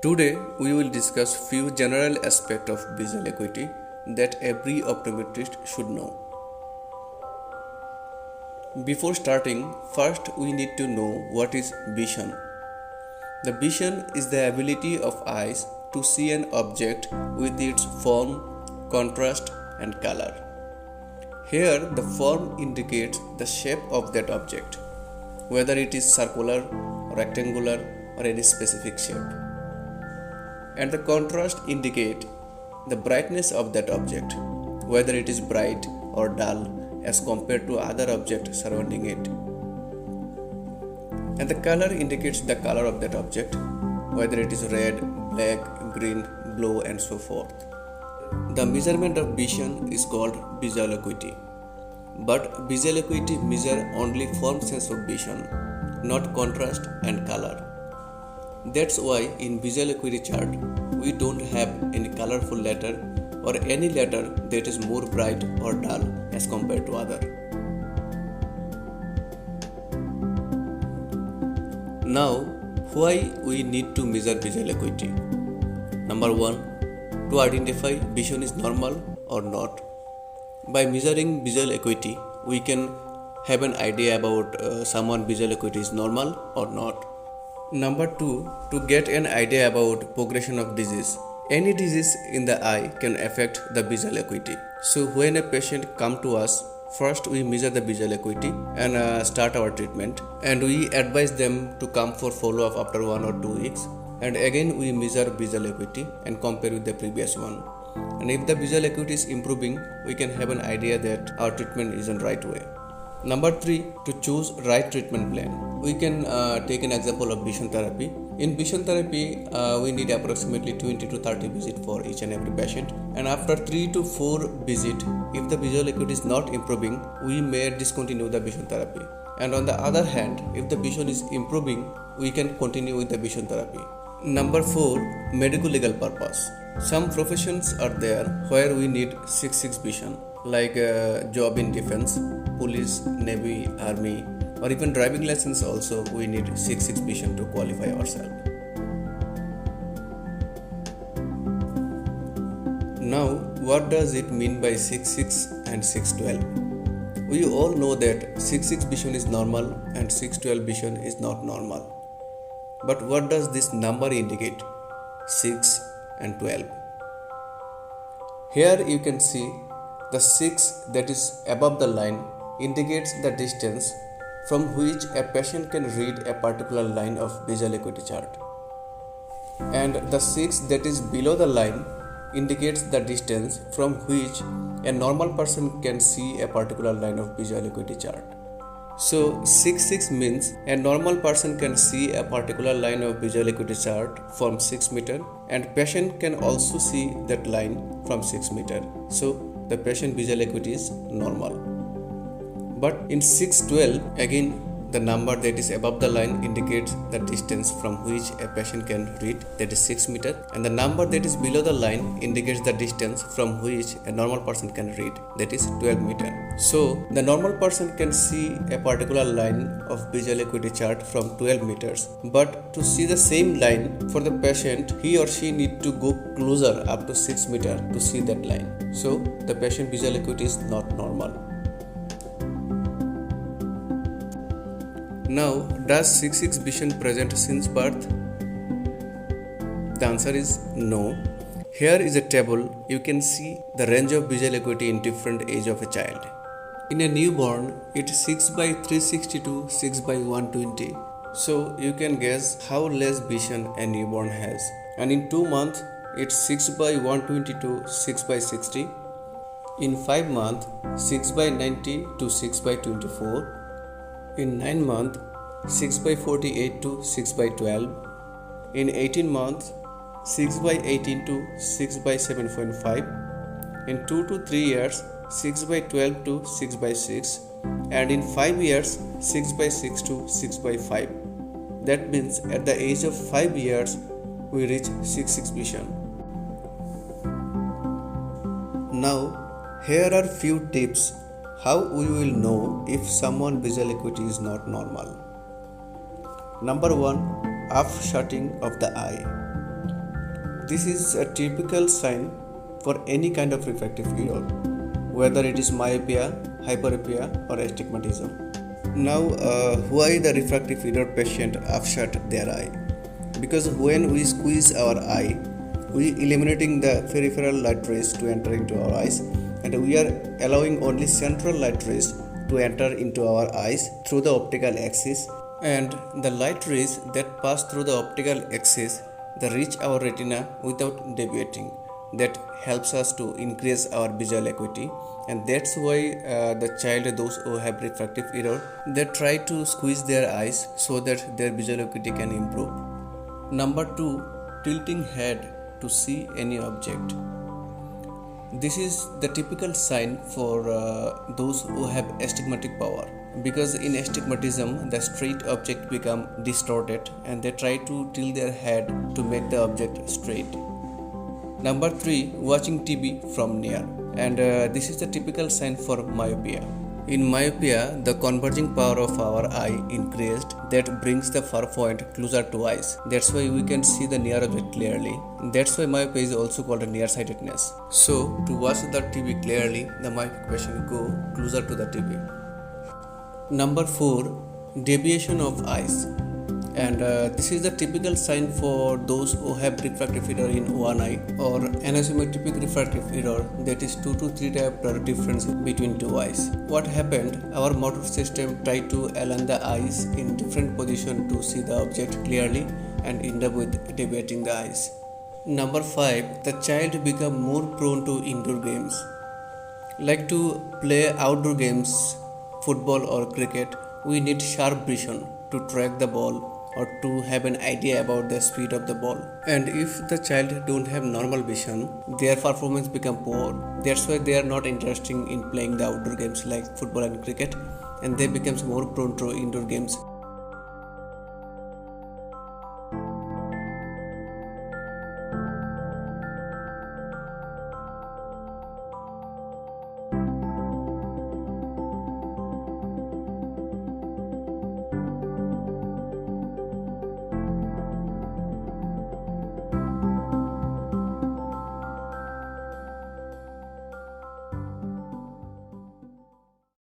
Today we will discuss few general aspects of visual acuity that every optometrist should know. Before starting, first we need to know what is vision. The vision is the ability of eyes to see an object with its form, contrast and color. Here the form indicates the shape of that object, whether it is circular, rectangular or any specific shape. And the contrast indicate the brightness of that object, whether it is bright or dull as compared to other objects surrounding it. And the color indicates the color of that object, whether it is red, black, green, blue and so forth. The measurement of vision is called visual acuity. But visual acuity measures only form sense of vision, not contrast and color. That's why in visual acuity chart, we don't have any colorful letter or any letter that is more bright or dull as compared to other. Now, why we need to measure visual acuity? Number 1, to identify vision is normal or not. By measuring visual acuity, we can have an idea about someone visual acuity is normal or not. Number 2, to get an idea about progression of disease. Any disease in the eye can affect the visual acuity. So when a patient come to us, first we measure the visual acuity and start our treatment, and we advise them to come for follow-up after 1 or 2 weeks, and again we measure visual acuity and compare with the previous one. And if the visual acuity is improving, we can have an idea that our treatment is in right way. Number 3, to choose right treatment plan. We can take an example of vision therapy. In vision therapy, we need approximately 20 to 30 visits for each and every patient. And after 3 to 4 visits, if the visual acuity is not improving, we may discontinue the vision therapy. And on the other hand, if the vision is improving, we can continue with the vision therapy. Number 4, medical legal purpose. Some professions are there where we need 6/6 vision, like job in defense, police, navy, army, or even driving license also we need 6/6 vision to qualify ourselves. Now, what does it mean by 6/6 and 6/12? We all know that 6/6 vision is normal and 6/12 vision is not normal. But what does this number indicate? 6 and 12. Here you can see the 6 that is above the line indicates the distance from which a patient can read a particular line of visual acuity chart. And the 6 that is below the line indicates the distance from which a normal person can see a particular line of visual acuity chart. So 6/6 means a normal person can see a particular line of visual acuity chart from 6 meter, and patient can also see that line from 6 meter. So the patient visual acuity is normal. But in 6/12, again the number that is above the line indicates the distance from which a patient can read, that is 6 meter, and the number that is below the line indicates the distance from which a normal person can read, that is 12 meter. So the normal person can see a particular line of visual acuity chart from 12 meters, but to see the same line for the patient, he or she need to go closer up to 6 meter to see that line. So the patient visual acuity is not normal. Now, does 6/6 vision present since birth? The answer is no. Here is a table. You can see the range of visual acuity in different age of a child. In a newborn, it is 6/360 to 6/120. So you can guess how less vision a newborn has. And in 2 months, it's 6/120 to 6/60. In 5 months, 6/90 to 6/24. In 9 months, 6/48 to 6/12. In 18 months, 6/18 to 6/7.5. In 2 to 3 years, 6/12 to 6/6. And in 5 years, 6/6 to 6/5. That means at the age of 5 years, we reach 6/6 vision. Now, here are few tips how we will know if someone visual acuity is not normal. Number 1, after shutting of the eye. This is a typical sign for any kind of refractive error, whether it is myopia, hyperopia, or astigmatism. Now, why the refractive error patient upshut their eye? Because when we squeeze our eye, we eliminating the peripheral light rays to enter into our eyes, and we are allowing only central light rays to enter into our eyes through the optical axis, and the light rays that pass through the optical axis they reach our retina without deviating. That helps us to increase our visual acuity, and that's why the child, those who have refractive error, they try to squeeze their eyes so that their visual acuity can improve. Number 2, tilting head to see any object. This is the typical sign for those who have astigmatic power, because in astigmatism the straight object become distorted and they try to tilt their head to make the object straight. Number 3, watching TV from near, and this is the typical sign for myopia. In myopia, the converging power of our eye increased, that brings the far point closer to eyes. That's why we can see the near object clearly. That's why myopia is also called a nearsightedness. So, to watch the TV clearly, the myopic patient go closer to the TV. Number 4, deviation of eyes. And this is the typical sign for those who have refractive error in one eye, or anisotropy refractive error, that is 2 to 3 diopter difference between two eyes. What happened? Our motor system tried to align the eyes in different position to see the object clearly and end up with deviating the eyes. Number 5, the child become more prone to indoor games. Like to play outdoor games, football or cricket, we need sharp vision to track the ball or to have an idea about the speed of the ball. And if the child don't have normal vision, their performance become poor. That's why they are not interested in playing the outdoor games like football and cricket, and they becomes more prone to indoor games.